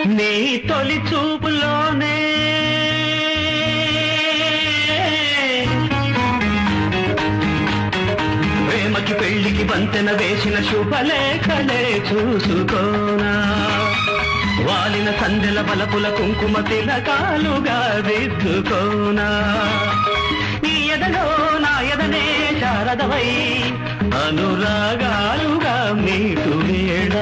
నీ తొలి చూపులోనే ప్రేమకి పెళ్లికి వంతెన వేసిన శుభలేఖలే చూసుకోనా వాలిన సందెల బలపుల కుంకుమ తిలకాలుగా దిద్దుకోనా నీ ఎదలో నా ఎదనే శారదవై అనురాగాలుగా మీటు వేళ